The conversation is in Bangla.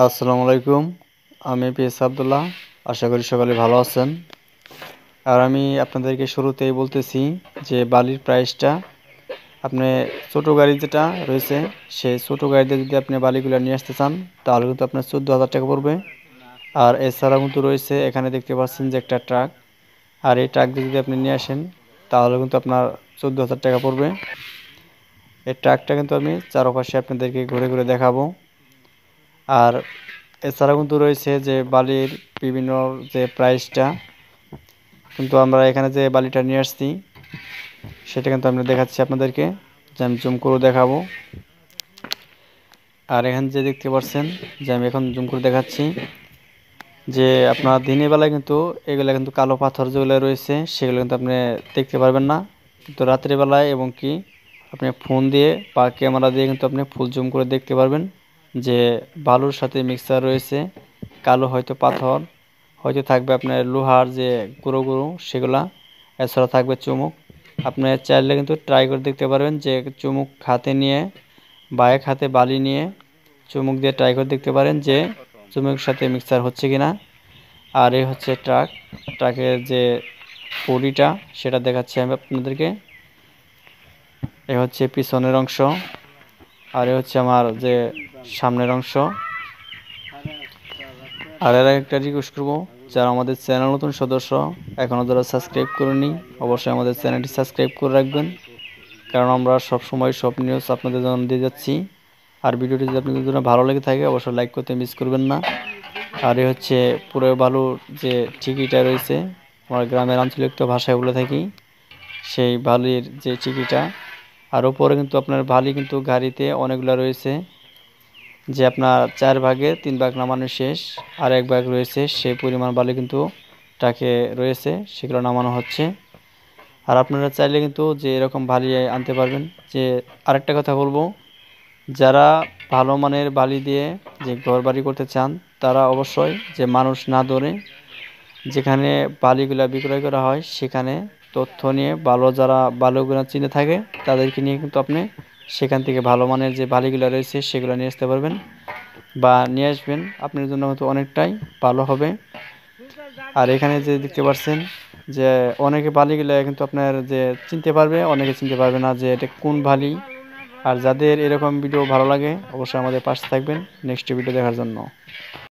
আসসালামু আলাইকুম। আমি পিএস আব্দুল্লাহ। আশা করি সকালে ভালো আছেন। আর আমি আপনাদেরকে শুরুতেই বলতেছি যে বালির প্রাইসটা আপনি ছোটো গাড়ি যেটা রয়েছে সেই ছোটো গাড়িতে যদি আপনি বালিগুলো নিয়ে আসতে চান তাহলে কিন্তু আপনার 14,000 টাকা পড়বে। আর এছাড়াও কিন্তু রয়েছে এখানে দেখতে পাচ্ছেন যে একটা ট্রাক, আর এই ট্রাক দিয়ে যদি আপনি নিয়ে আসেন তাহলে কিন্তু আপনার 14,000 টাকা পড়বে। এই ট্রাকটা কিন্তু আমি চারপাশে আপনাদেরকে ঘুরে ঘুরে দেখাবো। আর এছাড়াও কিন্তু রয়েছে যে বালির বিভিন্ন যে প্রাইসটা, কিন্তু আমরা এখানে যে বালিটা নিয়ে আসছি সেটা কিন্তু আমি দেখাচ্ছি আপনাদেরকে, যে আমি জুম করে দেখাবো। আর এখানে যে দেখতে পাচ্ছেন যে আমি এখন জুম করে দেখাচ্ছি যে আপনার দিনের বেলায় কিন্তু এগুলো কিন্তু কালো পাথর যেগুলো রয়েছে সেগুলো কিন্তু আপনি দেখতে পারবেন না, কিন্তু রাত্রি বেলায় এবং কি আপনি ফোন দিয়ে বা ক্যামেরা দিয়ে কিন্তু আপনি ফুল জুম করে দেখতে পারবেন যে বালুর সাথে মিক্সার রয়েছে কালো হয়তো পাথর, হয়তো থাকবে আপনার লোহার যে গুঁড়ো গুঁড়ো সেগুলা, এছাড়া থাকবে চুমুক। আপনি চাইলে কিন্তু ট্রাই করে দেখতে পারবেন যে চুমুক হাতে নিয়ে বা এক হাতে বালি নিয়ে চুমুক দিয়ে ট্রাই করে দেখতে পারেন যে চুমুকের সাথে মিক্সার হচ্ছে কিনা। আর এই হচ্ছে ট্রাকের যে বডিটা সেটা দেখাচ্ছি আমি আপনাদেরকে। এ হচ্ছে পিছনের অংশ, আর এ হচ্ছে আমার যে সামনের অংশ। আর এর একটা রিকোয়েস্ট করবো, যারা আমাদের চ্যানেল নতুন সদস্য এখনও যারা সাবস্ক্রাইব করেনি অবশ্যই আমাদের চ্যানেলটি সাবস্ক্রাইব করে রাখবেন, কারণ আমরা সব সময় সব নিউজ আপনাদের জন্য দিয়ে যাচ্ছি। আর ভিডিওটি যদি আপনাদের জন্য ভালো লেগে থাকে অবশ্যই লাইক করতে মিস করবেন না। আর এ হচ্ছে পুরো বালুর যে চিকিটা রয়েছে, আমরা গ্রামের আঞ্চলিক একটা ভাষায় বলে থাকি, সেই বালির যে চিকিটা। আর উপরে কিন্তু আপনার বালি কিন্তু গাড়িতে অনেকগুলো রয়েছে, যে আপনার 4 ভাগে 3 ভাগ নামানো শেষ, আর 1 ভাগ রয়েছে সেই পরিমাণ বালি কিন্তু ট্রাকে রয়েছে, সেগুলো নামানো হচ্ছে। আর আপনারা চাইলে কিন্তু যে এরকম বালি আনতে পারবেন। যে আরেকটা কথা বলবো, যারা ভালো মানের বালি দিয়ে যে ঘর বাড়ি করতে চান তারা অবশ্যই যে মানুষ না ধরে যেখানে বালিগুলা বিক্রয় করা হয় সেখানে তথ্য নিয়ে ভালো যারা বালুগুলো চিনে থাকে তাদেরকে নিয়ে কিন্তু আপনি সেখান থেকে ভালো মানের যে বালিগুলো রয়েছে সেগুলো নিয়ে আসতে পারবেন বা নিয়ে আসবেন, আপনার জন্য হয়তো অনেকটাই ভালো হবে। আর এখানে যে দেখতে পাচ্ছেন যে অনেকে বালিগুলো কিন্তু আপনার যে চিনতে পারবে, অনেকে চিনতে পারবে না যে এটা কোন বালি। আর যাদের এরকম ভিডিও ভালো লাগে অবশ্যই আমাদের পাশে থাকবেন নেক্সট ভিডিও দেখার জন্য।